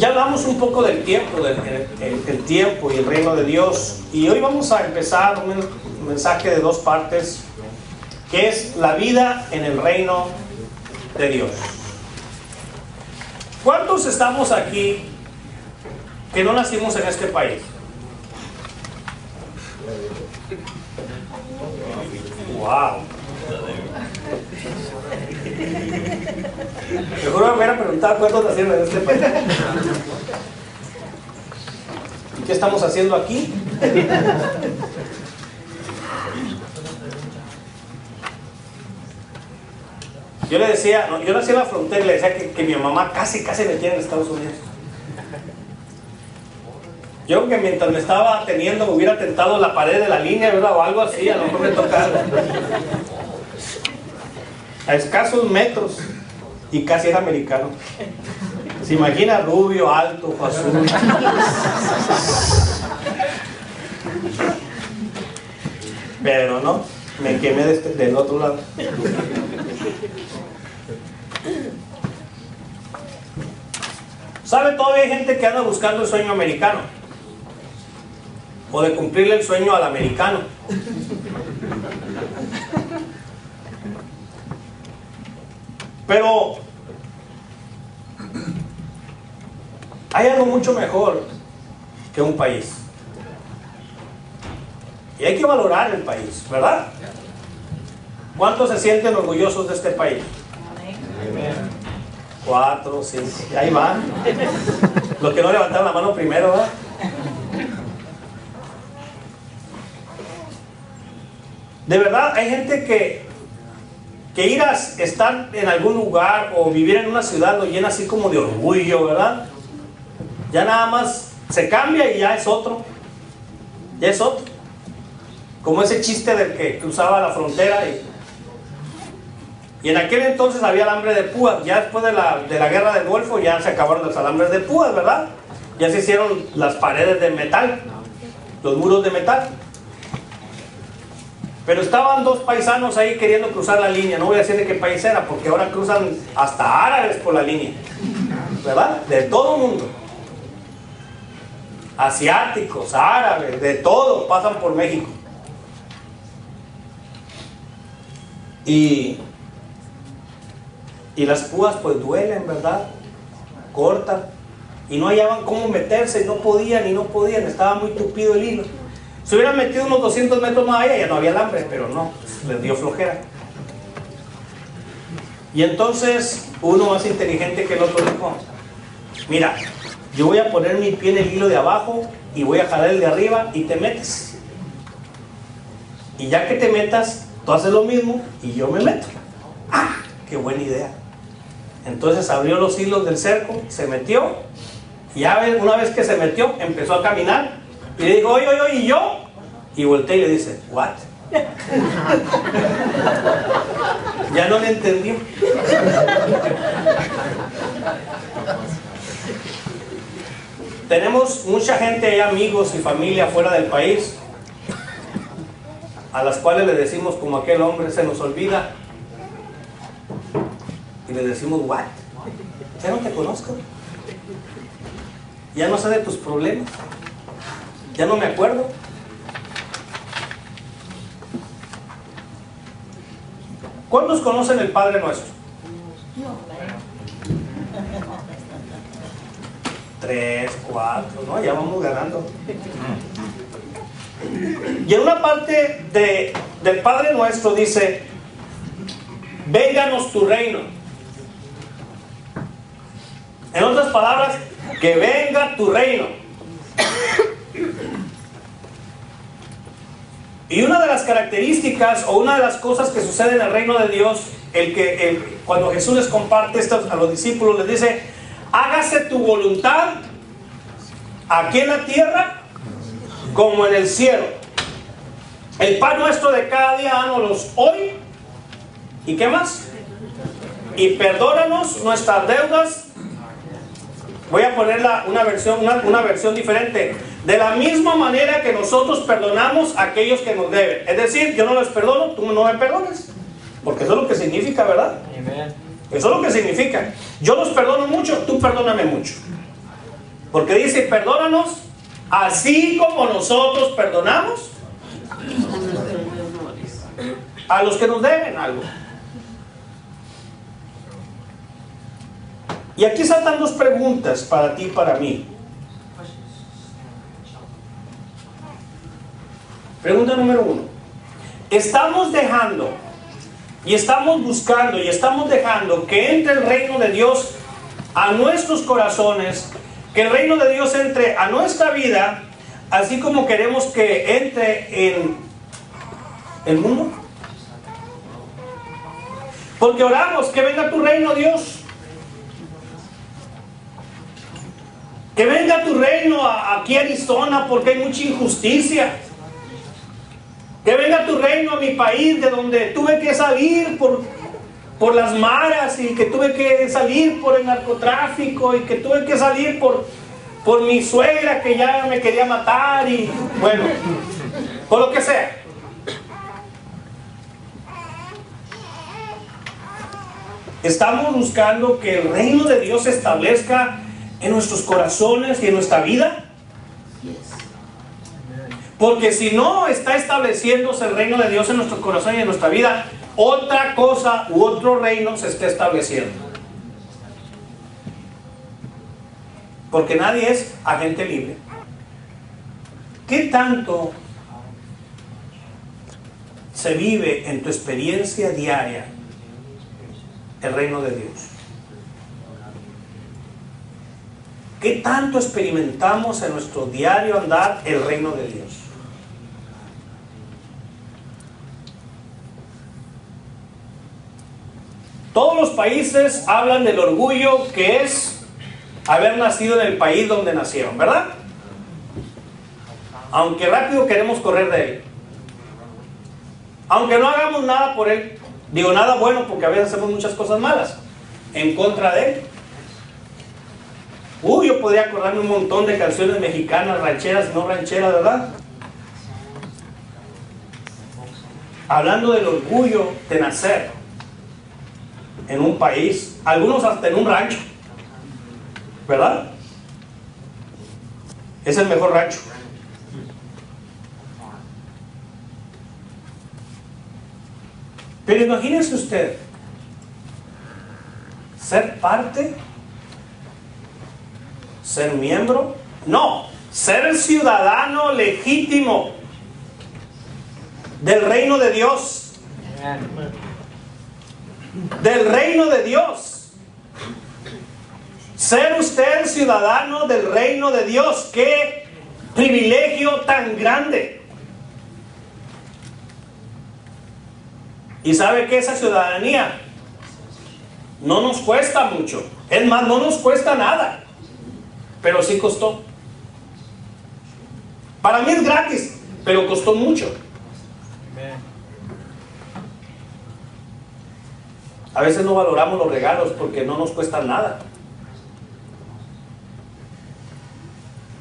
Ya hablamos un poco del tiempo, el tiempo y el reino de Dios. Y hoy vamos a empezar un mensaje de dos partes, que es la vida en el reino de Dios. ¿Cuántos estamos aquí que no nacimos en este país? ¡Wow! Mejor me hubiera preguntado cuántos nacieron en este país. ¿Y qué estamos haciendo aquí? Yo le decía, yo nací en la frontera y le decía que mi mamá casi me tiene en Estados Unidos. Yo creo que mientras me estaba teniendo me hubiera tentado la pared de la línea, ¿verdad? O algo así, a lo mejor me tocaba. A escasos metros. Y casi era americano. Se imagina rubio, alto, ojo azul. Pero no, me quemé del otro lado. ¿Sabe? Todavía hay gente que anda buscando el sueño americano, o de cumplirle el sueño al americano. Pero hay algo mucho mejor que un país. Y hay que valorar el país, ¿verdad? ¿Cuántos se sienten orgullosos de este país? 4, 5, ahí van. Los que no levantaron la mano primero, ¿verdad? De verdad, hay gente que ir a estar en algún lugar o vivir en una ciudad lo llena así como de orgullo, ¿verdad? Ya nada más se cambia y ya es otro. Ya es otro. Como ese chiste del que cruzaba la frontera y en aquel entonces había alambre de púas. Ya después de la guerra del Golfo ya se acabaron los alambres de púas, ¿verdad? Ya se hicieron las paredes de metal, los muros de metal. Pero estaban dos paisanos ahí queriendo cruzar la línea. No voy a decir de qué país era, porque ahora cruzan hasta árabes por la línea, ¿verdad? De todo mundo. Asiáticos, árabes, de todo pasan por México. Y las púas pues duelen, ¿verdad? Cortan. Y no hallaban cómo meterse, no podían, estaba muy tupido el hilo. Se hubieran metido unos 200 metros más allá, ya no había alambre, pero no, les dio flojera. Y entonces uno más inteligente que el otro dijo: mira, yo voy a poner mi pie en el hilo de abajo y voy a jalar el de arriba y te metes. Y ya que te metas, tú haces lo mismo y yo me meto. ¡Ah! ¡Qué buena idea! Entonces abrió los hilos del cerco, se metió, y ya una vez que se metió, empezó a caminar. Y le dijo: oye, ¿y yo? Y voltea y le dice: ¿what? Ya no le entendió. Tenemos mucha gente, amigos y familia fuera del país, a las cuales le decimos como aquel hombre: se nos olvida. Y le decimos: ¿what? Ya no te conozco. Ya no sé de tus problemas. Ya no me acuerdo. ¿Cuántos conocen el Padre Nuestro? 3, 4, ¿no? Ya vamos ganando. Y en una parte del Padre Nuestro dice: vénganos tu reino. En otras palabras, que venga tu reino. Y una de las características o una de las cosas que sucede en el reino de Dios, cuando Jesús les comparte esto a los discípulos, les dice: hágase tu voluntad aquí en la tierra como en el cielo. El pan nuestro de cada día dánoslos hoy. ¿Y qué más? Y perdónanos nuestras deudas. Voy a poner una versión diferente. De la misma manera que nosotros perdonamos a aquellos que nos deben. Es decir, yo no les perdono, tú no me perdones. Porque eso es lo que significa, ¿verdad? Amen. Eso es lo que significa. Yo los perdono mucho, tú perdóname mucho. Porque dice, perdónanos, así como nosotros perdonamos a los que nos deben algo. Y aquí saltan dos preguntas para ti y para mí. Pregunta número 1. ¿Estamos dejando y estamos buscando y estamos dejando que entre el reino de Dios a nuestros corazones, que el reino de Dios entre a nuestra vida, así como queremos que entre en el mundo? Porque oramos, que venga tu reino, Dios. Que venga tu reino aquí a Arizona, porque hay mucha injusticia. Que venga tu reino a mi país, de donde tuve que salir por las maras, y que tuve que salir por el narcotráfico, y que tuve que salir por mi suegra que ya me quería matar, y bueno, por lo que sea. Estamos buscando que el reino de Dios se establezca en nuestros corazones y en nuestra vida. Porque si no está estableciéndose el reino de Dios en nuestro corazón y en nuestra vida, otra cosa u otro reino se está estableciendo. Porque nadie es agente libre. ¿Qué tanto se vive en tu experiencia diaria el reino de Dios? ¿Qué tanto experimentamos en nuestro diario andar el reino de Dios? Todos los países hablan del orgullo que es haber nacido en el país donde nacieron, ¿verdad? Aunque rápido queremos correr de él. Aunque no hagamos nada por él. Digo, nada bueno, porque a veces hacemos muchas cosas malas en contra de él. Yo podría acordarme un montón de canciones mexicanas, rancheras y no rancheras, ¿verdad? Hablando del orgullo de nacer en un país, algunos hasta en un rancho, ¿verdad? Es el mejor rancho. Pero imagínese usted ser parte, ser miembro, no, ser el ciudadano legítimo del reino de Dios. Del reino de Dios. Ser usted el ciudadano del reino de Dios. ¡Qué privilegio tan grande! Y sabe que esa ciudadanía no nos cuesta mucho. Es más, no nos cuesta nada. Pero sí costó. Para mí es gratis, pero costó mucho. A veces no valoramos los regalos porque no nos cuestan nada.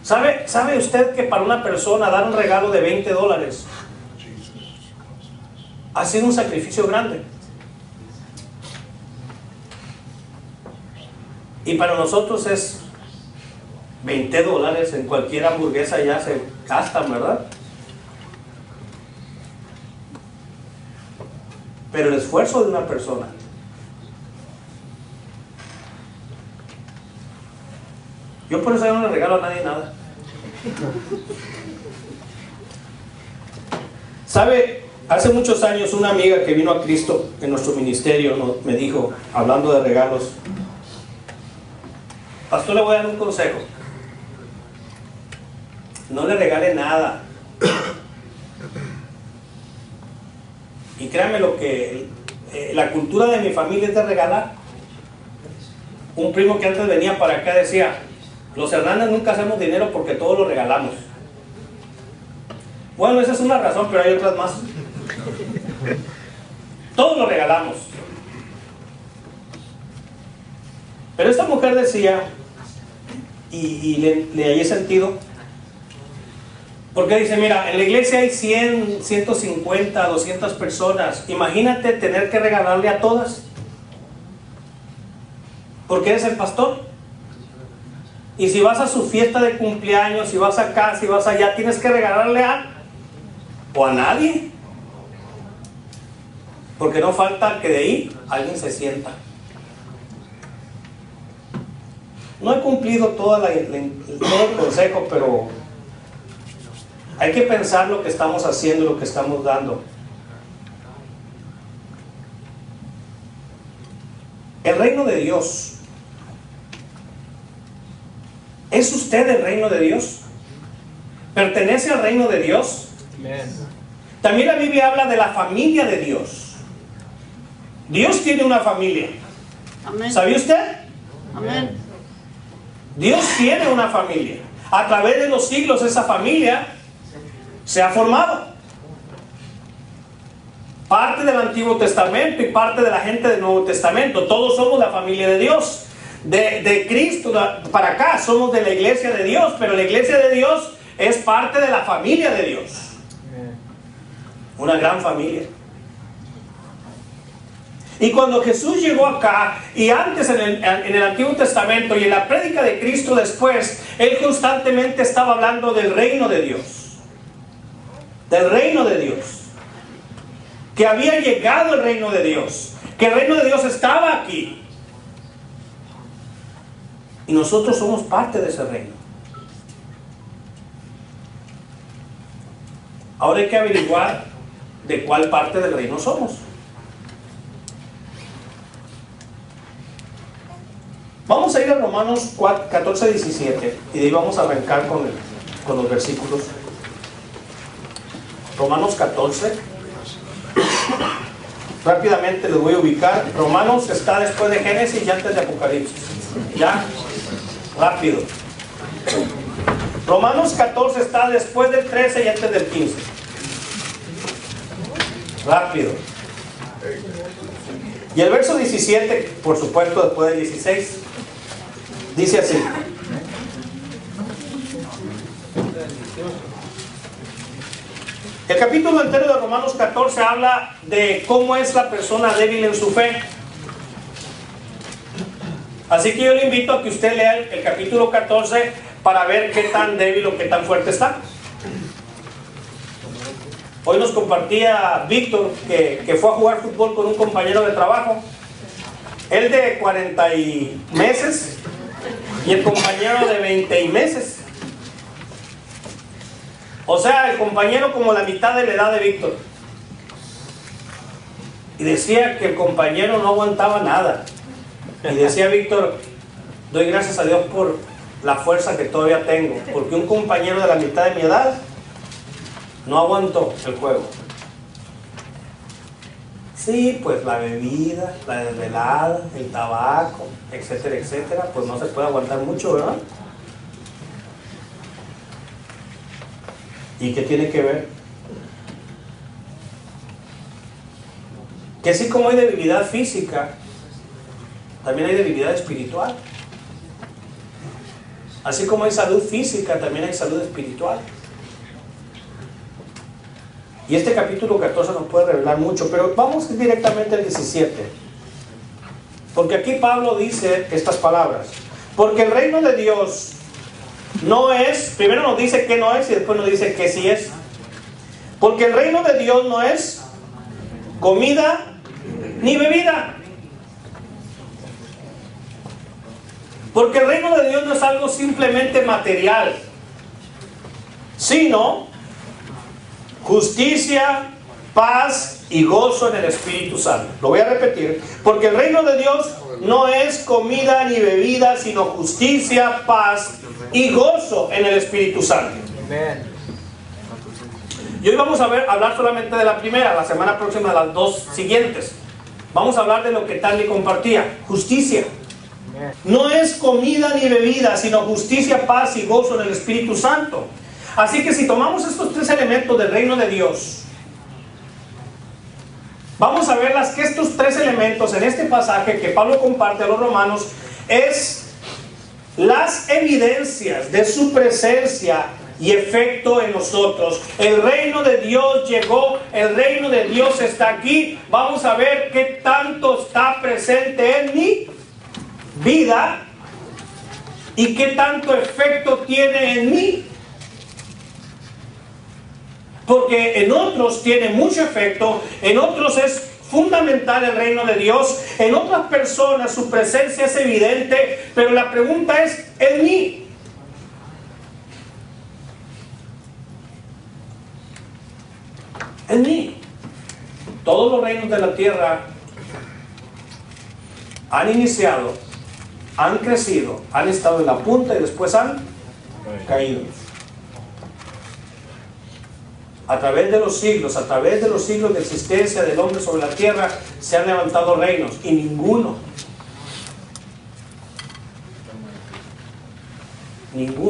¿Sabe usted que para una persona dar un regalo de $20 ha sido un sacrificio grande? Y para nosotros es $20 en cualquier hamburguesa, ya se gastan, ¿verdad? Pero el esfuerzo de una persona. Yo por eso no le regalo a nadie nada. ¿Sabe? Hace muchos años una amiga que vino a Cristo en nuestro ministerio me dijo, hablando de regalos: pastor, le voy a dar un consejo. No le regale nada. Y créanme lo que la cultura de mi familia es de regalar. Un primo que antes venía para acá decía: los Hernández nunca hacemos dinero porque todo lo regalamos. Bueno, esa es una razón, pero hay otras más. Todo lo regalamos. Pero esta mujer decía, y le hallé sentido, porque dice: mira, en la iglesia hay 100, 150, 200 personas. Imagínate tener que regalarle a todas, porque eres el pastor. Y si vas a su fiesta de cumpleaños, si vas acá, si vas allá, tienes que regalarle a o a nadie. Porque no falta que de ahí alguien se sienta. No he cumplido todo el consejo, pero hay que pensar lo que estamos haciendo, lo que estamos dando. El reino de Dios. ¿Es usted el reino de Dios? ¿Pertenece al reino de Dios? Amén. También la Biblia habla de la familia de Dios. Dios tiene una familia. Amén. ¿Sabía usted? Amén. Dios tiene una familia. A través de los siglos esa familia se ha formado. Parte del Antiguo Testamento y parte de la gente del Nuevo Testamento. Todos somos la familia de Dios. De Cristo para acá somos de la iglesia de Dios, pero la iglesia de Dios es parte de la familia de Dios. Una gran familia. Y cuando Jesús llegó acá, y antes en el Antiguo Testamento y en la prédica de Cristo después, Él constantemente estaba hablando del reino de Dios. Del reino de Dios. Que había llegado el reino de Dios. Que el reino de Dios estaba aquí. Y nosotros somos parte de ese reino. Ahora hay que averiguar de cuál parte del reino somos. Vamos a ir a Romanos 14, 17 y de ahí vamos a arrancar con los versículos. Romanos 14. Rápidamente les voy a ubicar. Romanos está después de Génesis y antes de Apocalipsis. ¿Ya? Rápido. Romanos 14 está después del 13 y antes del 15. Rápido. Y el verso 17, por supuesto, después del 16, dice así. El capítulo entero de Romanos 14 habla de cómo es la persona débil en su fe. Así que yo le invito a que usted lea el capítulo 14 para ver qué tan débil o qué tan fuerte está. Hoy nos compartía Víctor que fue a jugar fútbol con un compañero de trabajo. Él de 40 meses y el compañero de 20 meses. O sea, el compañero como la mitad de la edad de Víctor. Y decía que el compañero no aguantaba nada. Y decía Víctor, doy gracias a Dios por la fuerza que todavía tengo, porque un compañero de la mitad de mi edad no aguantó el juego. Sí, pues la bebida, la desvelada, el tabaco, etcétera, etcétera, pues no se puede aguantar mucho, ¿verdad? ¿Y qué tiene que ver? Que así como hay debilidad física, también hay debilidad espiritual. Así como hay salud física, también hay salud espiritual. Y este capítulo 14 nos puede revelar mucho, pero vamos directamente al 17. Porque aquí Pablo dice estas palabras. Porque el reino de Dios no es, primero nos dice que no es y después nos dice que sí es. Porque el reino de Dios no es comida ni bebida. Porque el reino de Dios no es algo simplemente material, sino justicia, paz y gozo en el Espíritu Santo. Lo voy a repetir. Porque el reino de Dios no es comida ni bebida, sino justicia, paz y gozo en el Espíritu Santo. Amén. Y hoy vamos a hablar solamente de la primera. La semana próxima de las dos siguientes vamos a hablar de lo que Tani compartía: justicia. No es comida ni bebida, sino justicia, paz y gozo en el Espíritu Santo. Así que si tomamos estos tres elementos del reino de Dios, vamos a ver que estos tres elementos en este pasaje que Pablo comparte a los romanos es las evidencias de su presencia y efecto en nosotros. El reino de Dios llegó, el reino de Dios está aquí. Vamos a ver qué tanto está presente en mi vida ¿Y qué tanto efecto tiene en mí? Porque en otros tiene mucho efecto, en otros es fundamental el reino de Dios, en otras personas su presencia es evidente, pero la pregunta es, ¿en mí? En mí. Todos los reinos de la tierra han iniciado, han crecido, han estado en la punta y después han caído. A través de los siglos de existencia del hombre sobre la tierra, se han levantado reinos y ninguno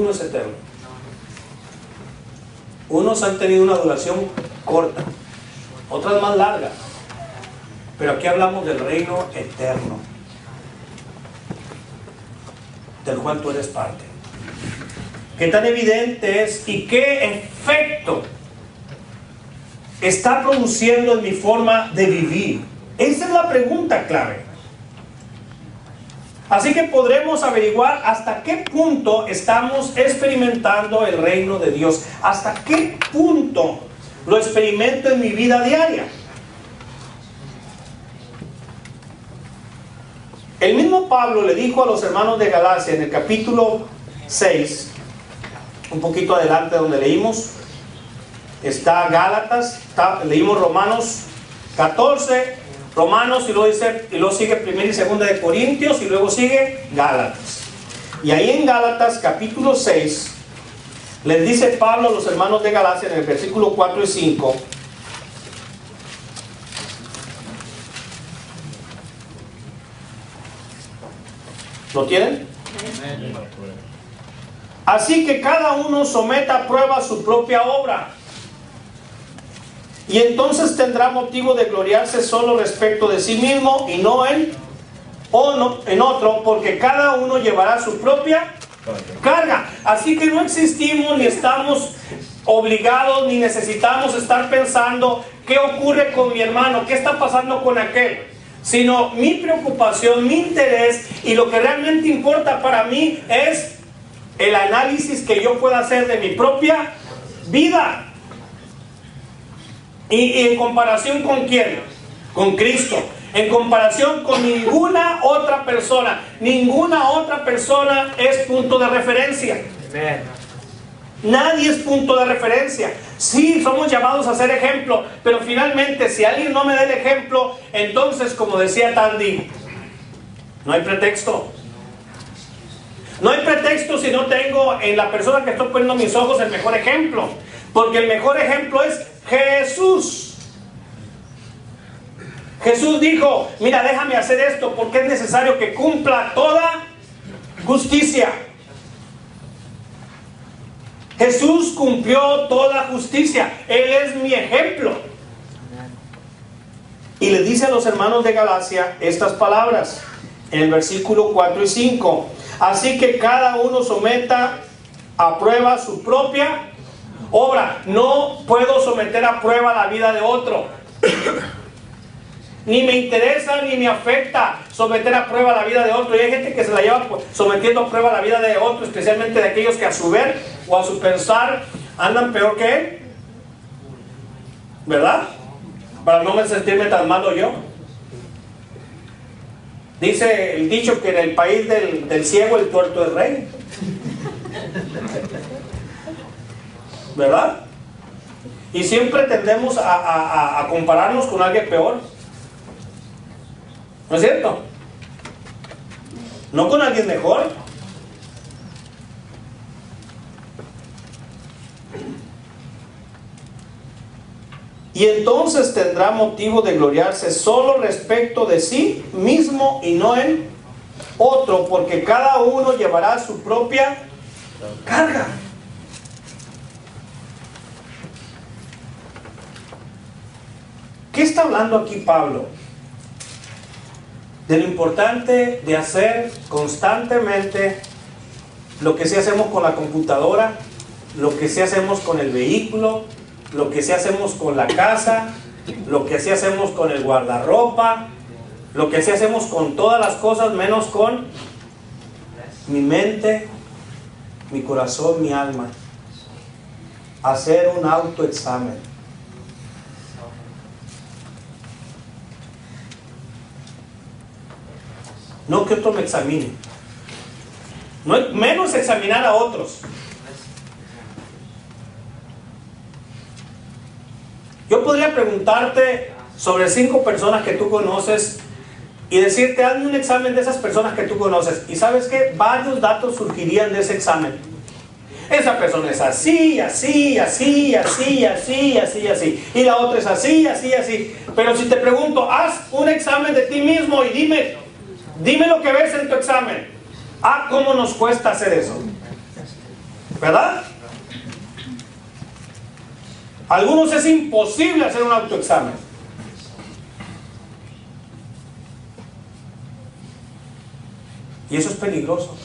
es eterno. Unos han tenido una duración corta, otras más largas, pero aquí hablamos del reino eterno, del cual tú eres parte. ¿Qué tan evidente es y qué efecto está produciendo en mi forma de vivir? Esa es la pregunta clave. Así que podremos averiguar hasta qué punto estamos experimentando el reino de Dios, hasta qué punto lo experimento en mi vida diaria. El mismo Pablo le dijo a los hermanos de Galacia en el capítulo 6, un poquito adelante donde leímos, está Gálatas, leímos Romanos 14, Romanos, y luego sigue 1 y 2 de Corintios, y luego sigue Gálatas. Y ahí en Gálatas capítulo 6 les dice Pablo a los hermanos de Galacia en el versículo 4 y 5: ¿lo tienen? Así que cada uno someta a prueba su propia obra, y entonces tendrá motivo de gloriarse solo respecto de sí mismo y no en otro, porque cada uno llevará su propia carga. Así que no existimos ni estamos obligados ni necesitamos estar pensando qué ocurre con mi hermano, qué está pasando con aquel, sino mi preocupación, mi interés y lo que realmente importa para mí es el análisis que yo pueda hacer de mi propia vida. ¿Y en comparación con quién? Con Cristo. En comparación con ninguna otra persona. Ninguna otra persona es punto de referencia. Nadie es punto de referencia. Sí, somos llamados a ser ejemplo, pero finalmente si alguien no me da el ejemplo, entonces, como decía Tandy, no hay pretexto. No hay pretexto si no tengo en la persona que estoy poniendo mis ojos el mejor ejemplo. Porque el mejor ejemplo es Jesús. Jesús dijo: mira, déjame hacer esto porque es necesario que cumpla toda justicia. Jesús cumplió toda justicia. Él es mi ejemplo. Y le dice a los hermanos de Galacia estas palabras en el versículo 4 y 5: así que cada uno someta a prueba su propia obra. No puedo someter a prueba la vida de otro. Ni me interesa ni me afecta someter a prueba la vida de otro. Y hay gente que se la lleva sometiendo a prueba la vida de otro, especialmente de aquellos que a su ver o a su pensar andan peor que él, ¿verdad? Para no sentirme tan malo yo. Dice el dicho que en el país del ciego el tuerto es rey, ¿verdad? Y siempre tendemos a compararnos con alguien peor, ¿no es cierto? No con alguien mejor. Y entonces tendrá motivo de gloriarse solo respecto de sí mismo y no en otro, porque cada uno llevará su propia carga. ¿Qué está hablando aquí Pablo? De lo importante de hacer constantemente lo que sí hacemos con la computadora, lo que sí hacemos con el vehículo, lo que sí hacemos con la casa, lo que sí hacemos con el guardarropa, lo que sí hacemos con todas las cosas menos con mi mente, mi corazón, mi alma, hacer un autoexamen. No que otro me examine, no, menos examinar a otros. Yo podría preguntarte sobre 5 personas que tú conoces y decirte, hazme un examen de esas personas que tú conoces. Y ¿sabes qué? Varios datos surgirían de ese examen. Esa persona es así, así, así, así, así, así, así. Y la otra es así, así, así. Pero si te pregunto, haz un examen de ti mismo y dime lo que ves en tu examen. Ah, ¿cómo nos cuesta hacer eso? ¿Verdad? A algunos es imposible hacer un autoexamen. Y eso es peligroso.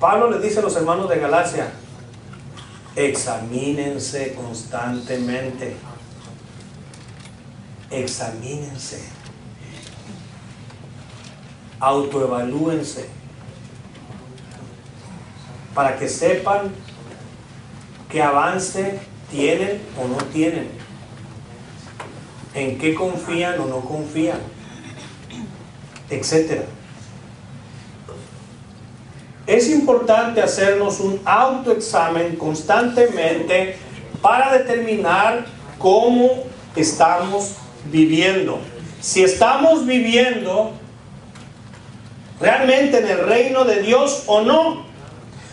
Pablo le dice a los hermanos de Galacia, examínense constantemente. Examínense. Autoevalúense. Para que sepan qué avance tienen o no tienen. En qué confían o no confían. Etcétera. Es importante hacernos un autoexamen constantemente para determinar cómo estamos viviendo. Si estamos viviendo realmente en el reino de Dios o no.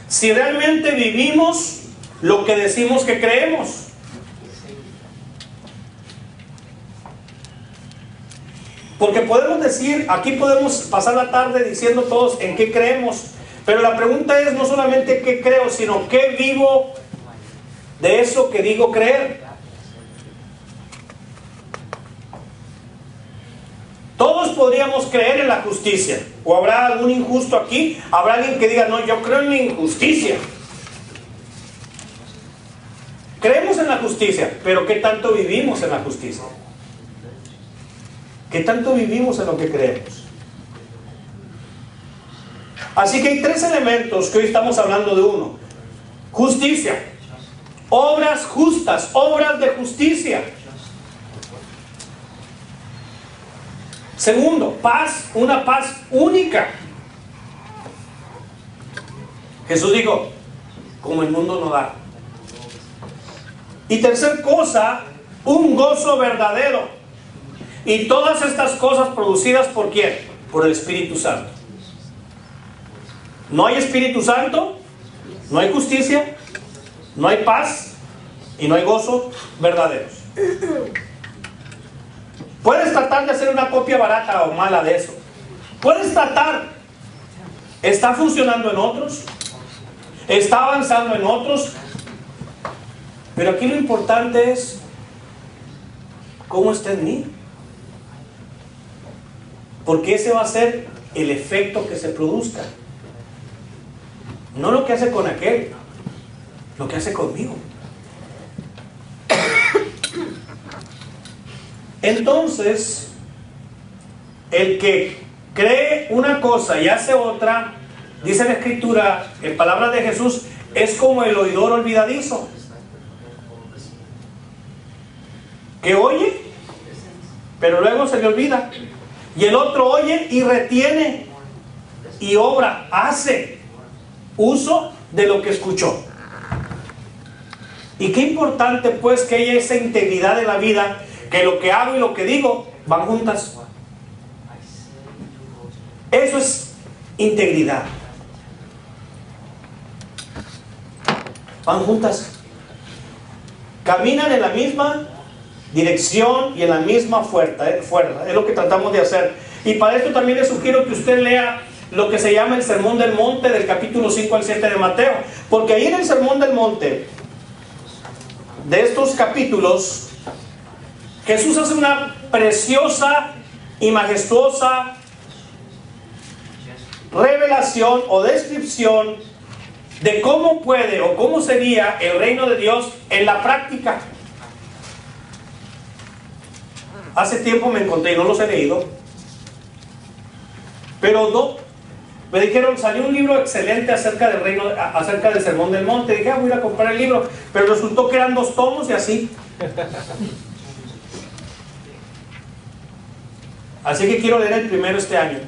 Si realmente vivimos lo que decimos que creemos. Porque podemos decir, aquí podemos pasar la tarde diciendo todos en qué creemos. Pero la pregunta es no solamente qué creo, sino qué vivo de eso que digo creer. Todos podríamos creer en la justicia. ¿O habrá algún injusto aquí? ¿Habrá alguien que diga, no, yo creo en la injusticia? Creemos en la justicia, pero ¿qué tanto vivimos en la justicia? ¿Qué tanto vivimos en lo que creemos? Así que hay 3 elementos que hoy estamos hablando de uno. Justicia. Obras justas, obras de justicia. Segundo, paz, una paz única. Jesús dijo, como el mundo no da. Y tercer cosa, un gozo verdadero. Y todas estas cosas producidas ¿por quién? Por el Espíritu Santo. No hay Espíritu Santo, no hay justicia, no hay paz y no hay gozo verdaderos. Puedes tratar de hacer una copia barata o mala de eso. Puedes tratar. ¿Está funcionando en otros? ¿Está avanzando en otros? Pero aquí lo importante es cómo está en mí. Porque ese va a ser el efecto que se produzca. No lo que hace con aquel, lo que hace conmigo. Entonces, el que cree una cosa y hace otra, dice la Escritura, en palabras de Jesús, es como el oidor olvidadizo, que oye, pero luego se le olvida. Y el otro oye y retiene, y obra, hace uso de lo que escuchó. Y qué importante pues que haya esa integridad en la vida, que lo que hago y lo que digo van juntas. Eso es integridad. Van juntas. Caminan en la misma dirección y en la misma fuerza. Es lo que tratamos de hacer. Y para esto también les sugiero que usted lea lo que se llama el Sermón del Monte, del capítulo 5 al 7 de Mateo. Porque ahí en el Sermón del Monte, de estos capítulos, Jesús hace una preciosa y majestuosa revelación o descripción de cómo puede o cómo sería el reino de Dios en la práctica. Hace tiempo me encontré, y no los he leído, Pero no, me dijeron, salió un libro excelente acerca del reino, acerca del Sermón del Monte. Dije, voy a ir a comprar el libro, pero resultó que eran 2 tomos y así. Así que quiero leer el primero este año,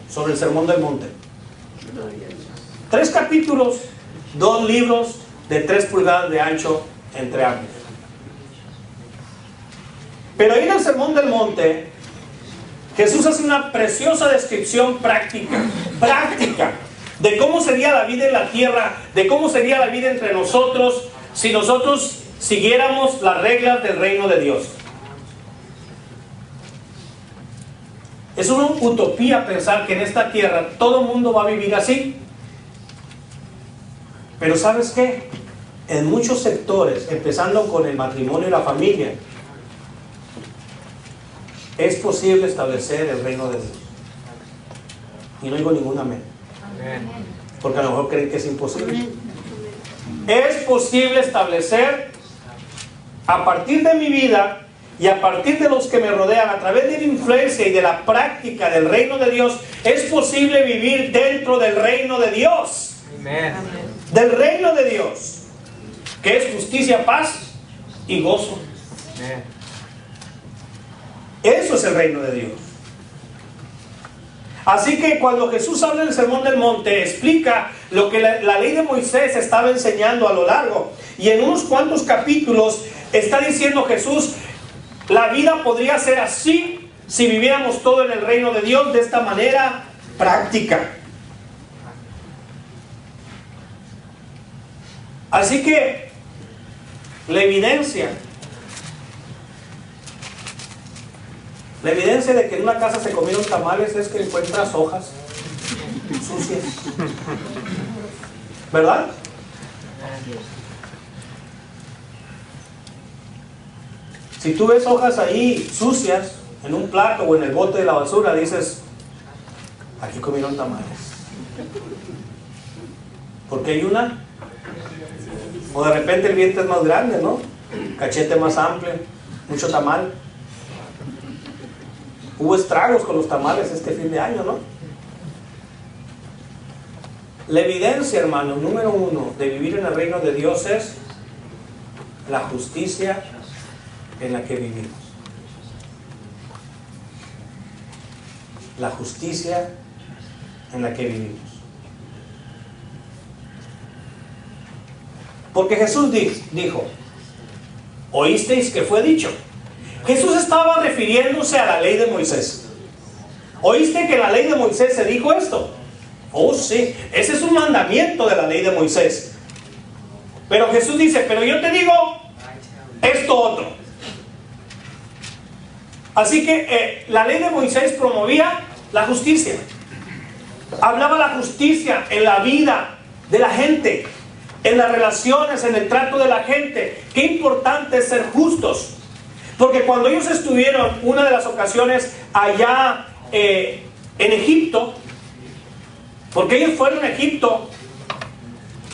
sobre el Sermón del Monte. 3 capítulos, 2 libros de 3 pulgadas de ancho entre ambos. Pero ahí en el Sermón del Monte, Jesús hace una preciosa descripción práctica de cómo sería la vida en la tierra, de cómo sería la vida entre nosotros si nosotros siguiéramos las reglas del reino de Dios. Es una utopía pensar que en esta tierra todo el mundo va a vivir así. Pero ¿sabes qué? En muchos sectores, empezando con el matrimonio y la familia, es posible establecer el reino de Dios. Y no digo ningún amén. Porque a lo mejor creen que es imposible. Es posible establecer a partir de mi vida y a partir de los que me rodean, a través de la influencia y de la práctica del reino de Dios, es posible vivir dentro del reino de Dios. Amén. Del reino de Dios, que es justicia, paz y gozo. Amén. Eso es el reino de Dios. Así que cuando Jesús habla del Sermón del Monte, explica lo que la ley de Moisés estaba enseñando a lo largo. Y en unos cuantos capítulos está diciendo Jesús, la vida podría ser así si viviéramos todo en el reino de Dios de esta manera práctica. Así que la evidencia de que en una casa se comieron tamales es que encuentras hojas sucias, ¿verdad? Si tú ves hojas ahí sucias en un plato o en el bote de la basura, dices, aquí comieron tamales. Porque hay una, o de repente el vientre es más grande, ¿no? Cachete más amplio, mucho tamal. Hubo estragos con los tamales este fin de año, ¿no? La evidencia, hermano, número 1 de vivir en el reino de Dios es la justicia en la que vivimos. La justicia en la que vivimos. Porque Jesús dijo, ¿oísteis que fue dicho? Jesús estaba refiriéndose a la ley de Moisés. ¿Oíste que en la ley de Moisés se dijo esto? Oh, sí, ese es un mandamiento de la ley de Moisés. Pero Jesús dice, pero yo te digo esto otro. Así que la ley de Moisés promovía la justicia. Hablaba la justicia en la vida de la gente, en las relaciones, en el trato de la gente. Qué importante es ser justos. Porque cuando ellos estuvieron, una de las ocasiones allá en Egipto, porque ellos fueron a Egipto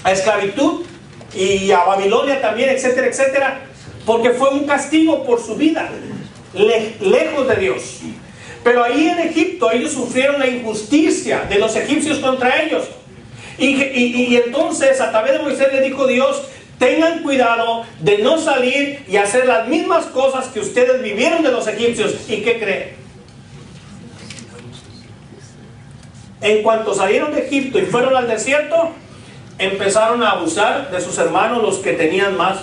a esclavitud y a Babilonia también, etcétera, etcétera, porque fue un castigo por su vida, lejos de Dios. Pero ahí en Egipto ellos sufrieron la injusticia de los egipcios contra ellos. Y entonces a través de Moisés le dijo Dios, tengan cuidado de no salir y hacer las mismas cosas que ustedes vivieron de los egipcios. ¿Y qué creen? En cuanto salieron de Egipto y fueron al desierto, empezaron a abusar de sus hermanos, los que tenían más.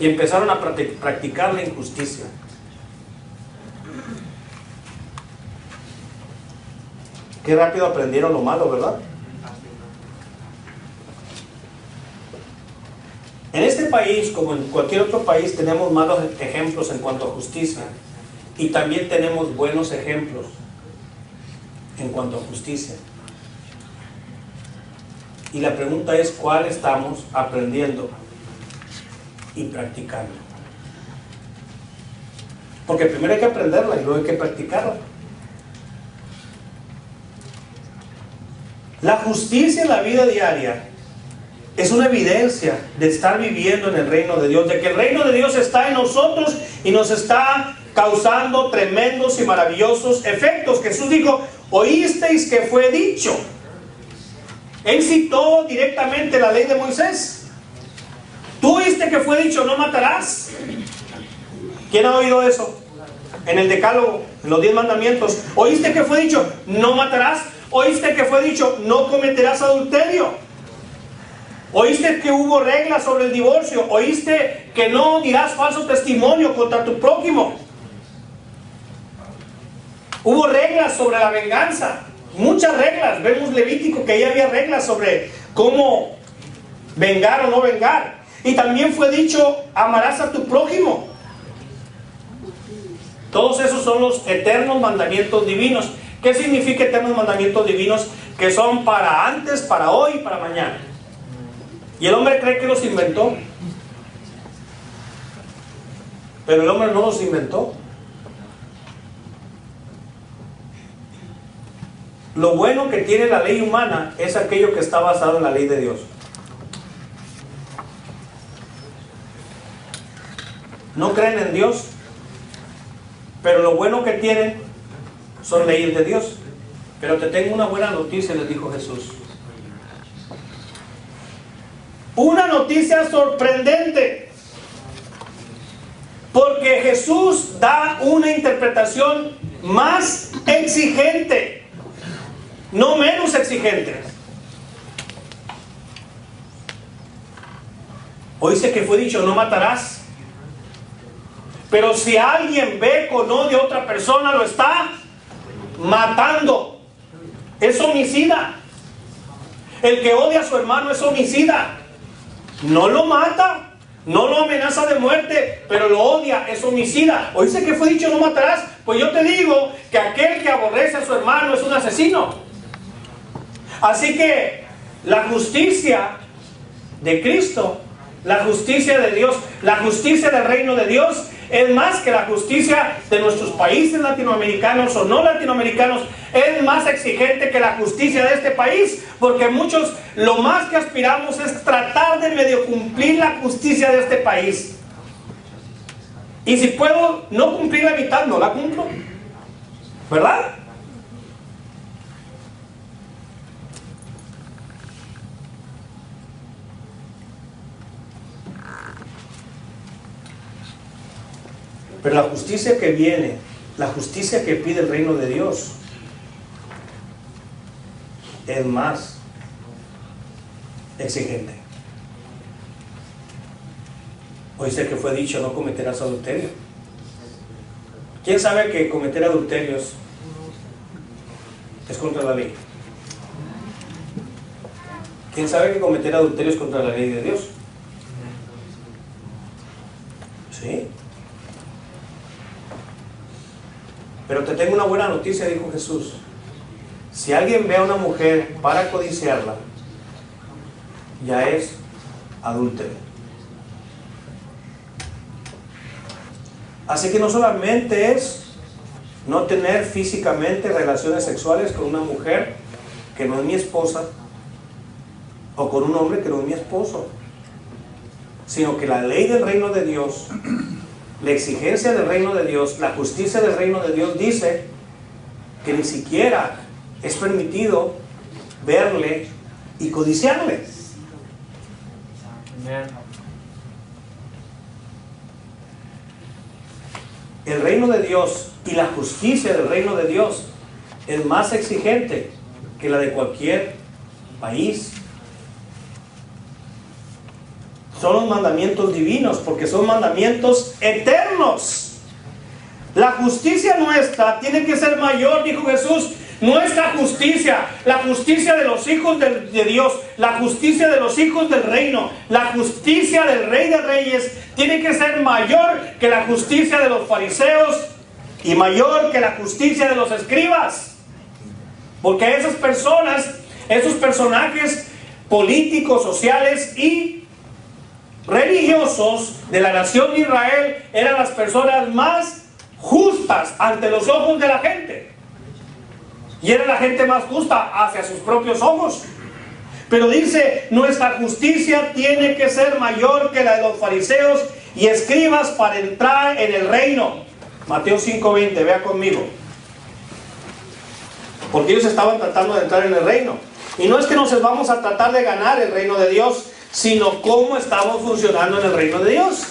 Y empezaron a practicar la injusticia. Qué rápido aprendieron lo malo, ¿verdad? En este país, como en cualquier otro país, tenemos malos ejemplos en cuanto a justicia. Y también tenemos buenos ejemplos en cuanto a justicia. Y la pregunta es, ¿cuál estamos aprendiendo y practicando? Porque primero hay que aprenderla y luego hay que practicarla. La justicia en la vida diaria es una evidencia de estar viviendo en el reino de Dios, de que el reino de Dios está en nosotros y nos está causando tremendos y maravillosos efectos. Jesús dijo, oísteis que fue dicho. Él citó directamente la ley de Moisés. Tú oíste que fue dicho, no matarás. ¿Quién ha oído eso? En el Decálogo, en los 10 mandamientos. Oíste que fue dicho, no matarás. Oíste que fue dicho, no cometerás adulterio. Oíste que hubo reglas sobre el divorcio. Oíste que no dirás falso testimonio contra tu prójimo. Hubo reglas sobre la venganza. Muchas reglas. Vemos Levítico que ahí había reglas sobre cómo vengar o no vengar. Y también fue dicho, amarás a tu prójimo. Todos esos son los eternos mandamientos divinos. ¿Qué significa eternos mandamientos divinos? Que son para antes, para hoy y para mañana. Y el hombre cree que los inventó. Pero el hombre no los inventó. Lo bueno que tiene la ley humana es aquello que está basado en la ley de Dios. No creen en Dios, pero lo bueno que tienen son leyes de Dios. Pero te tengo una buena noticia, les dijo Jesús. Una noticia sorprendente. Porque Jesús da una interpretación más exigente, no menos exigente. Oíste que fue dicho, no matarás. Pero si alguien ve con odio a otra persona, lo está matando. Es homicida. El que odia a su hermano es homicida. No lo mata, no lo amenaza de muerte, pero lo odia, es homicida. ¿Oíste que fue dicho no matarás? Pues yo te digo que aquel que aborrece a su hermano es un asesino. Así que la justicia de Cristo, la justicia de Dios, la justicia del reino de Dios es más que la justicia de nuestros países latinoamericanos o no latinoamericanos. Es más exigente que la justicia de este país, porque muchos lo más que aspiramos es tratar de medio cumplir la justicia de este país. Y si puedo no cumplir la mitad, no la cumplo, ¿verdad? Pero la justicia que viene, la justicia que pide el reino de Dios, es más exigente. Oíste que fue dicho, no cometerás adulterio. ¿Quién sabe que cometer adulterios es contra la ley? ¿Quién sabe que cometer adulterio es contra la ley de Dios? ¿Sí? Pero te tengo una buena noticia, dijo Jesús. Si alguien ve a una mujer para codiciarla, ya es adúltero. Así que no solamente es no tener físicamente relaciones sexuales con una mujer que no es mi esposa, o con un hombre que no es mi esposo, sino que la ley del reino de Dios, la exigencia del reino de Dios, la justicia del reino de Dios dice que ni siquiera es permitido verle y codiciarle. El reino de Dios y la justicia del reino de Dios es más exigente que la de cualquier país. Son los mandamientos divinos, porque son mandamientos eternos. La justicia nuestra tiene que ser mayor, dijo Jesús. Nuestra justicia, la justicia de los hijos de Dios, la justicia de los hijos del reino, la justicia del Rey de Reyes, tiene que ser mayor que la justicia de los fariseos y mayor que la justicia de los escribas. Porque esas personas, esos personajes políticos, sociales y religiosos de la nación de Israel eran las personas más justas ante los ojos de la gente. Y era la gente más justa hacia sus propios ojos. Pero dice, nuestra justicia tiene que ser mayor que la de los fariseos y escribas para entrar en el reino. Mateo 5:20, vea conmigo. Porque ellos estaban tratando de entrar en el reino. Y no es que nos vamos a tratar de ganar el reino de Dios, sino cómo estamos funcionando en el reino de Dios.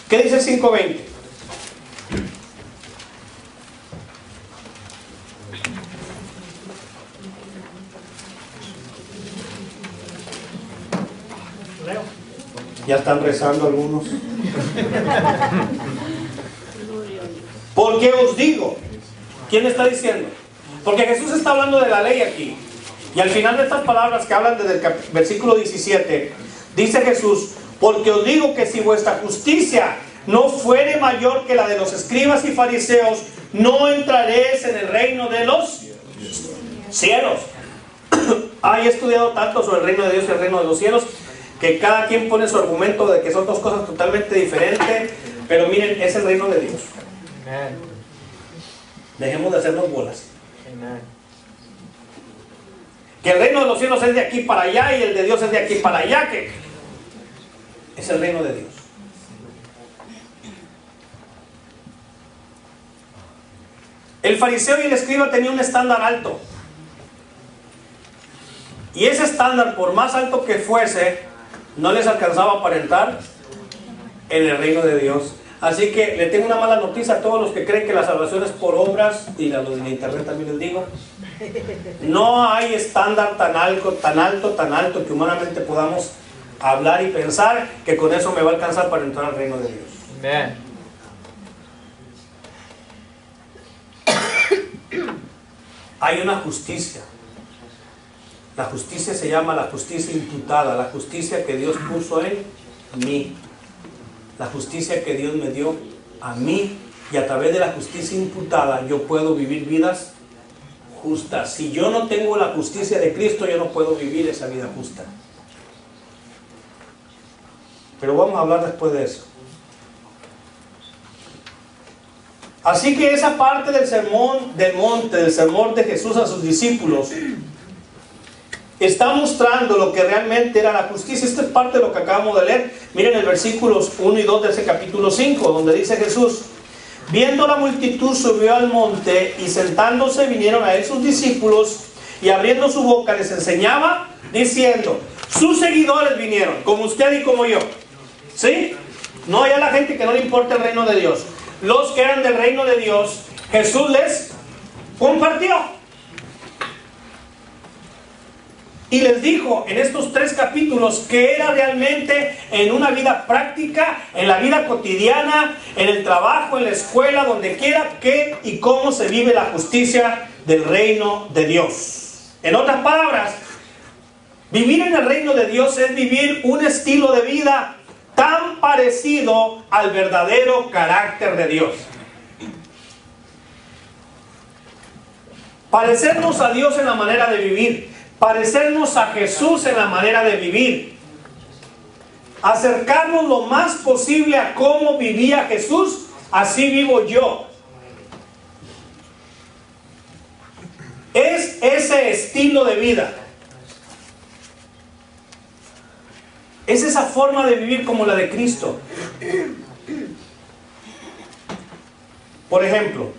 ¿Qué dice el 5:20? Ya están rezando algunos. Porque os digo, ¿quién está diciendo? Porque Jesús está hablando de la ley aquí. Y al final de estas palabras que hablan desde el versículo 17, dice Jesús: porque os digo que si vuestra justicia no fuere mayor que la de los escribas y fariseos, no entraréis en el reino de los cielos. He estudiado tanto sobre el reino de Dios y el reino de los cielos, que cada quien pone su argumento de que son dos cosas totalmente diferentes. Pero miren, es el reino de Dios. Dejemos de hacernos bolas. Que el reino de los cielos es de aquí para allá y el de Dios es de aquí para allá, que es el reino de Dios. El fariseo y el escriba tenían un estándar alto. Y ese estándar, por más alto que fuese, no les alcanzaba para entrar en el reino de Dios. Así que le tengo una mala noticia a todos los que creen que la salvación es por obras, y a los de internet también les digo: no hay estándar tan alto que humanamente podamos hablar y pensar que con eso me va a alcanzar para entrar al reino de Dios. Amén. Hay una justicia. La justicia se llama la justicia imputada, la justicia que Dios puso en mí, la justicia que Dios me dio a mí, y a través de la justicia imputada yo puedo vivir vidas justas. Si yo no tengo la justicia de Cristo, yo no puedo vivir esa vida justa. Pero vamos a hablar después de eso. Así que esa parte del sermón del monte, del sermón de Jesús a sus discípulos, está mostrando lo que realmente era la justicia. Esta es parte de lo que acabamos de leer. Miren el versículos 1 y 2 de ese capítulo 5, donde dice Jesús: viendo la multitud, subió al monte, y sentándose vinieron a él sus discípulos, y abriendo su boca les enseñaba, diciendo. Sus seguidores vinieron, como usted y como yo, ¿sí? No hay a la gente que no le importa el reino de Dios. Los que eran del reino de Dios, Jesús les compartió. Y les dijo en estos 3 capítulos que era realmente en una vida práctica, en la vida cotidiana, en el trabajo, en la escuela, donde quiera, que y cómo se vive la justicia del reino de Dios. En otras palabras, vivir en el reino de Dios es vivir un estilo de vida tan parecido al verdadero carácter de Dios. Parecernos a Dios en la manera de vivir, parecernos a Jesús en la manera de vivir, acercarnos lo más posible a cómo vivía Jesús, así vivo yo. Es ese estilo de vida. Es esa forma de vivir como la de Cristo. Por ejemplo,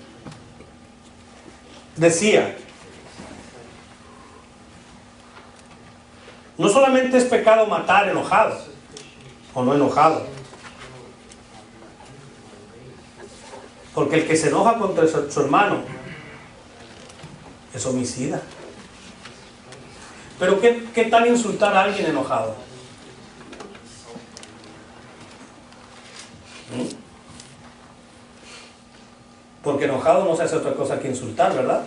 decía, no solamente es pecado matar enojado o no enojado, porque el que se enoja contra su hermano es homicida. Pero ¿qué tal insultar a alguien enojado? Porque enojado no se hace otra cosa que insultar, ¿verdad?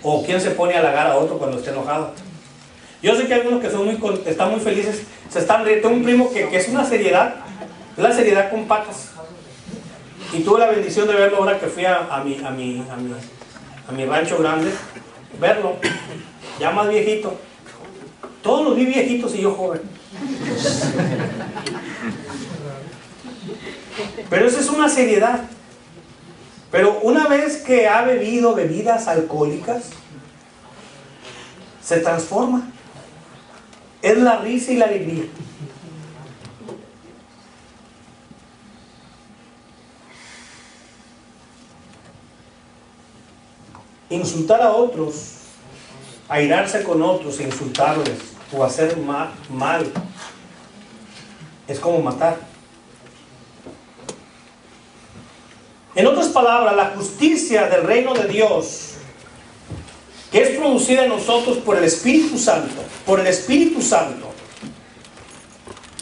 ¿O quién se pone a halagar a otro cuando esté enojado? Yo sé que hay algunos que están muy felices, se están riendo. Tengo un primo que es una seriedad, es la seriedad con patas. Y tuve la bendición de verlo ahora que fui a mi rancho grande, verlo, ya más viejito. Todos los vi viejitos y yo joven. Pero eso es una seriedad. Pero una vez que ha bebido bebidas alcohólicas, se transforma. Es la risa y la alegría. Insultar a otros, airarse con otros, insultarles o hacer mal, es como matar. En otras palabras, la justicia del reino de Dios, que es producida en nosotros por el Espíritu Santo,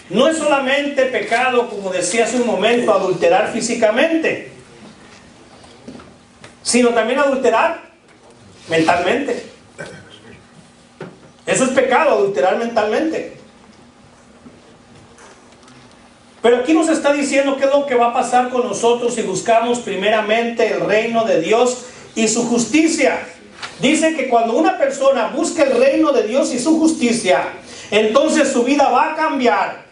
no es solamente pecado, como decía hace un momento, adulterar físicamente, sino también adulterar mentalmente. Eso es pecado, adulterar mentalmente. Pero aquí nos está diciendo qué es lo que va a pasar con nosotros si buscamos primeramente el reino de Dios y su justicia. Dice que cuando una persona busca el reino de Dios y su justicia, entonces su vida va a cambiar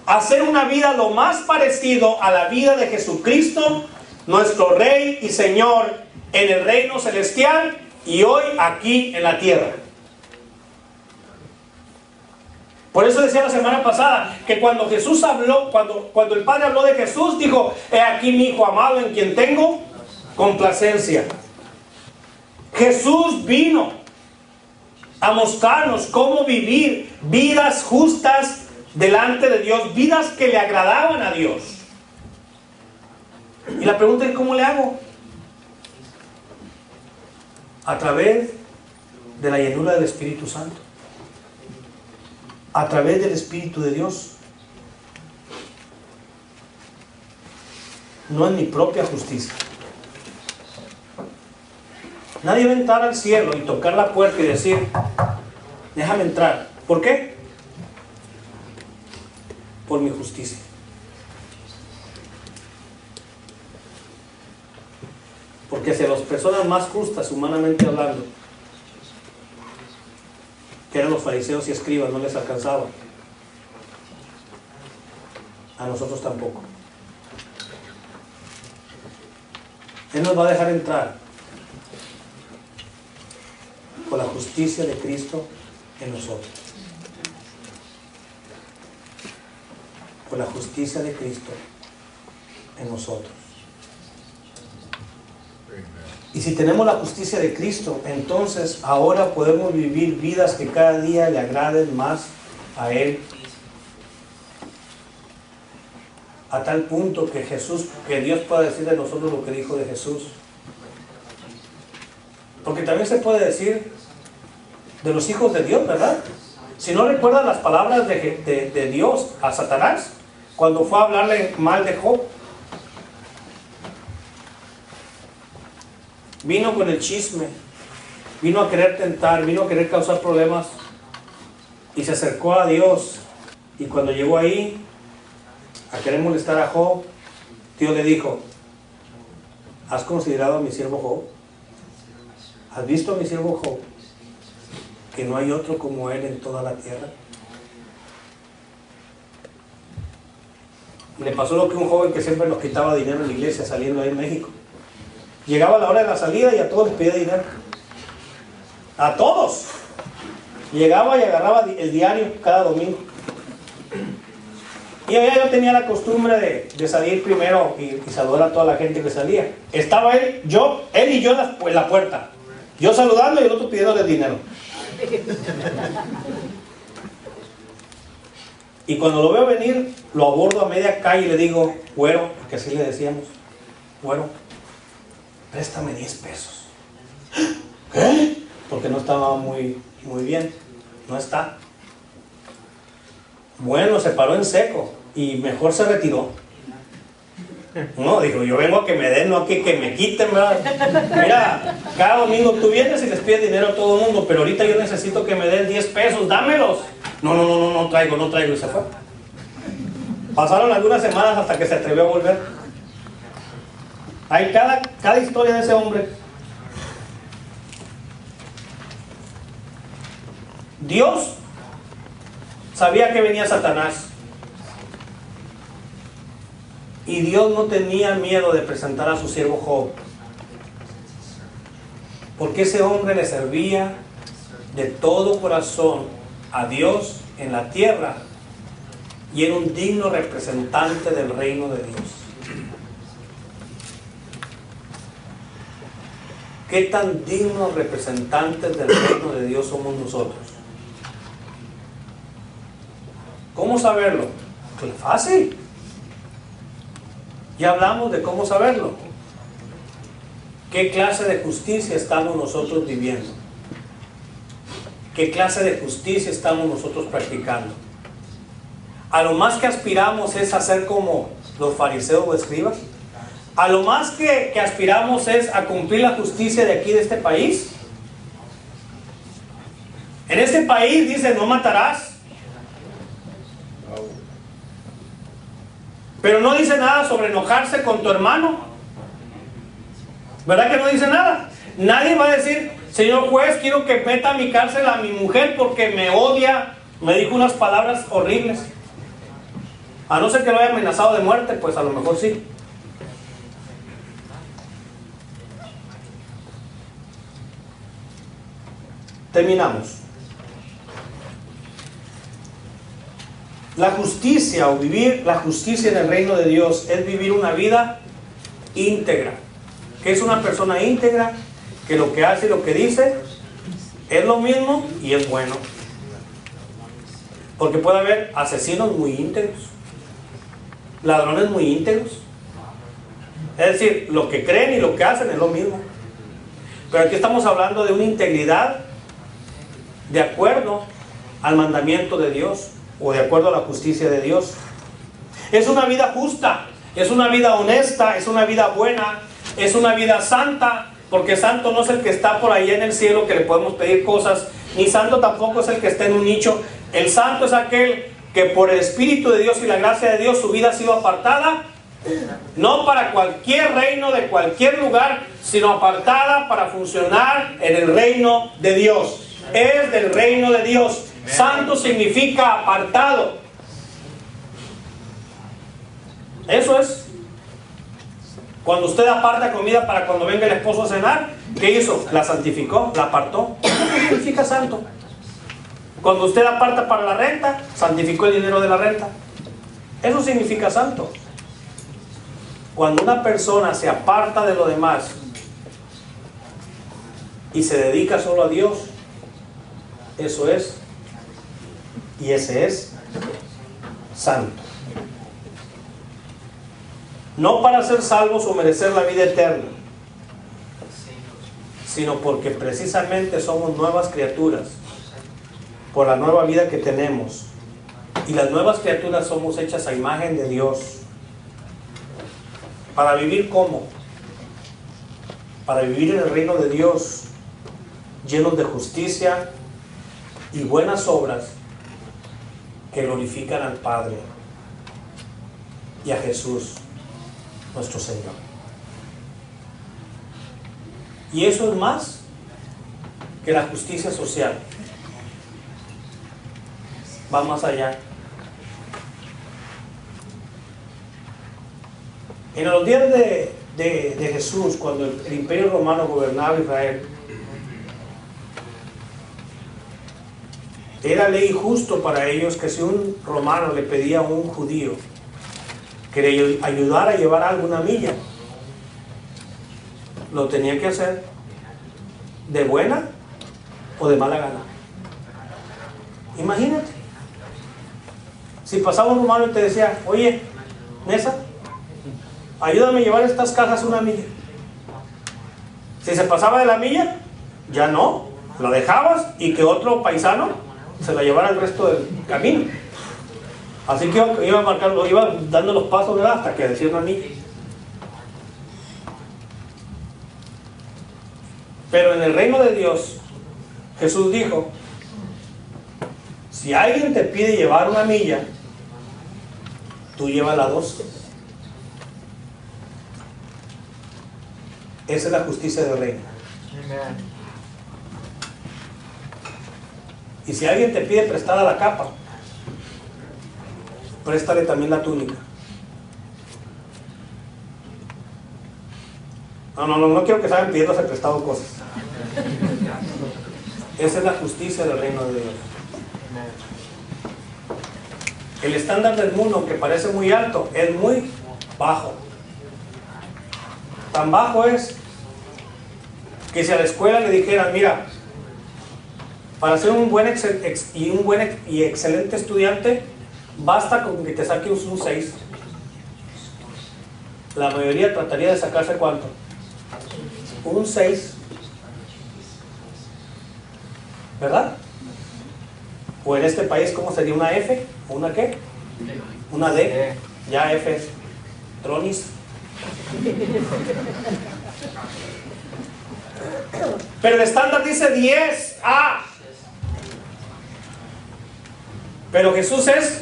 a ser una vida lo más parecido a la vida de Jesucristo, nuestro Rey y Señor, en el reino celestial y hoy aquí en la tierra. Por eso decía la semana pasada que cuando Jesús habló, cuando el Padre habló de Jesús, dijo: he aquí mi Hijo amado en quien tengo complacencia. Jesús vino a mostrarnos cómo vivir vidas justas delante de Dios, vidas que le agradaban a Dios. Y la pregunta es: ¿cómo le hago? A través de la llenura del Espíritu Santo, a través del Espíritu de Dios, no en mi propia justicia. Nadie va a entrar al cielo y tocar la puerta y decir: déjame entrar. ¿Por qué? Por mi justicia. Porque si a las personas más justas, humanamente hablando, que eran los fariseos y escribas, no les alcanzaba, a nosotros tampoco. Él nos va a dejar entrar por la justicia de Cristo en nosotros. Por la justicia de Cristo en nosotros. Y si tenemos la justicia de Cristo, entonces ahora podemos vivir vidas que cada día le agraden más a Él. A tal punto que Dios pueda decir de nosotros lo que dijo de Jesús. Porque también se puede decir de los hijos de Dios, ¿verdad? Si no recuerdan las palabras de Dios a Satanás, cuando fue a hablarle mal de Job. Vino con el chisme, vino a querer tentar, vino a querer causar problemas, y se acercó a Dios. Y cuando llegó ahí a querer molestar a Job, Dios le dijo: ¿has considerado a mi siervo Job? ¿Has visto a mi siervo Job? Que no hay otro como él en toda la tierra. Le pasó lo que un joven que siempre nos quitaba dinero en la iglesia saliendo ahí en México. Llegaba la hora de la salida y a todos les pedía dinero. A todos. Llegaba y agarraba el diario cada domingo. Y allá yo tenía la costumbre de salir primero y saludar a toda la gente que salía. Estaba él y yo en la puerta. Yo saludando y el otro pidiéndole dinero. Y cuando lo veo venir, lo abordo a media calle y le digo: güero, porque así le decíamos, güero, préstame 10 pesos. ¿Qué? Porque no estaba muy bien. No está. Bueno, se paró en seco y mejor se retiró. No, dijo: yo vengo a que me den, no a que me quiten, ¿verdad? Mira, cada domingo tú vienes y les pides dinero a todo el mundo, pero ahorita yo necesito que me den 10 pesos, dámelos. No traigo, y se fue. Pasaron algunas semanas hasta que se atrevió a volver. Hay cada historia de ese hombre. Dios sabía que venía Satanás. Y Dios no tenía miedo de presentar a su siervo Job. Porque ese hombre le servía de todo corazón a Dios en la tierra. Y era un digno representante del reino de Dios. ¿qué tan dignos representantes del reino de Dios somos nosotros? ¿Cómo saberlo? Pues fácil. Ya hablamos de cómo saberlo. ¿Qué clase de justicia estamos nosotros viviendo? ¿Qué clase de justicia estamos nosotros practicando? A lo más que aspiramos es a ser como los fariseos o escribas. A lo más que aspiramos es a cumplir la justicia de aquí, de este país. En este país dice: no matarás. Pero no dice nada sobre enojarse con tu hermano. ¿Verdad que no dice nada? Nadie va a decir: señor juez, quiero que meta a mi cárcel a mi mujer porque me odia, me dijo unas palabras horribles. A no ser que lo haya amenazado de muerte, pues a lo mejor sí. Terminamos. La justicia, o vivir la justicia en el reino de Dios, es vivir una vida íntegra. ¿Qué es una persona íntegra? Que lo que hace y lo que dice es lo mismo y es bueno. Porque puede haber asesinos muy íntegros, ladrones muy íntegros. Es decir, lo que creen y lo que hacen es lo mismo. Pero aquí estamos hablando de una integridad de acuerdo al mandamiento de Dios, o de acuerdo a la justicia de Dios. Es una vida justa, es una vida honesta, es una vida buena, es una vida santa, porque santo no es el que está por ahí en el cielo que le podemos pedir cosas, ni santo tampoco es el que está en un nicho. El santo es aquel que por el Espíritu de Dios y la gracia de Dios su vida ha sido apartada, no para cualquier reino de cualquier lugar, sino apartada para funcionar en el reino de Dios. Es del reino de Dios. Santo significa apartado. Eso es. Cuando usted aparta comida para cuando venga el esposo a cenar, ¿qué hizo? La santificó, la apartó. Eso significa santo. Cuando usted aparta para la renta, santificó el dinero de la renta. Eso significa santo. Cuando una persona se aparta de lo demás y se dedica solo a Dios, eso es, y ese es santo. No para ser salvos o merecer la vida eterna, sino porque precisamente somos nuevas criaturas por la nueva vida que tenemos. Y las nuevas criaturas somos hechas a imagen de Dios. ¿Para vivir cómo? Para vivir en el reino de Dios, llenos de justicia y buenas obras que glorifican al Padre y a Jesús, nuestro Señor. Y eso es más que la justicia social. Va más allá. En los días de Jesús, cuando el Imperio Romano gobernaba Israel, era ley justo para ellos que si un romano le pedía a un judío que le ayudara a llevar alguna milla, lo tenía que hacer de buena o de mala gana. Imagínate, si pasaba un romano y te decía: oye, Nesa, ayúdame a llevar estas cajas una milla. Si se pasaba de la milla, ya no, la dejabas y que otro paisano se la llevara el resto del camino. Así que iba marcando, iba dando los pasos, ¿verdad?, hasta que decía una milla. Pero en el reino de Dios, Jesús dijo: si alguien te pide llevar una milla, tú llévala 2. Esa es la justicia del reino. Y si alguien te pide prestada la capa, préstale también la túnica. No quiero que salgan pidiéndose prestado cosas. Esa es la justicia del reino de Dios. El estándar del mundo, que parece muy alto, es muy bajo. Tan bajo es que si a la escuela le dijeran, mira, para ser un buen y excelente estudiante, basta con que te saques un 6. La mayoría trataría de sacarse ¿cuánto? Un 6. ¿Verdad? O en este país, ¿cómo sería? ¿Una F? ¿O una qué? Una D. Ya F es Tronis. Pero el estándar dice 10A. Pero Jesús es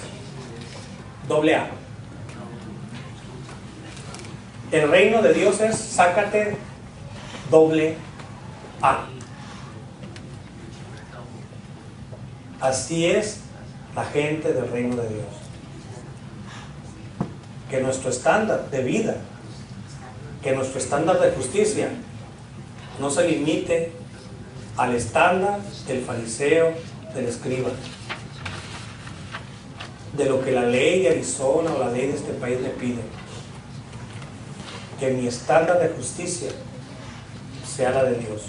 AA. El reino de Dios es sácate AA. Así es la gente del reino de Dios. Que nuestro estándar de vida, que nuestro estándar de justicia no se limite al estándar del fariseo, del escriba, de lo que la ley de Arizona o la ley de este país le pide. Que mi estándar de justicia sea la de Dios,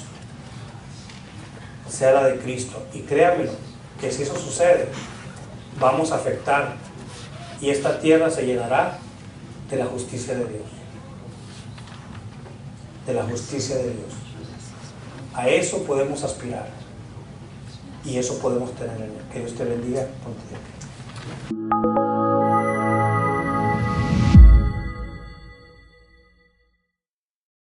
sea la de Cristo. Y créanmelo, que si eso sucede, vamos a afectar y esta tierra se llenará de la justicia de Dios. De la justicia de Dios. A eso podemos aspirar y eso podemos tener en Él. Que Dios te bendiga. Ponte de pie.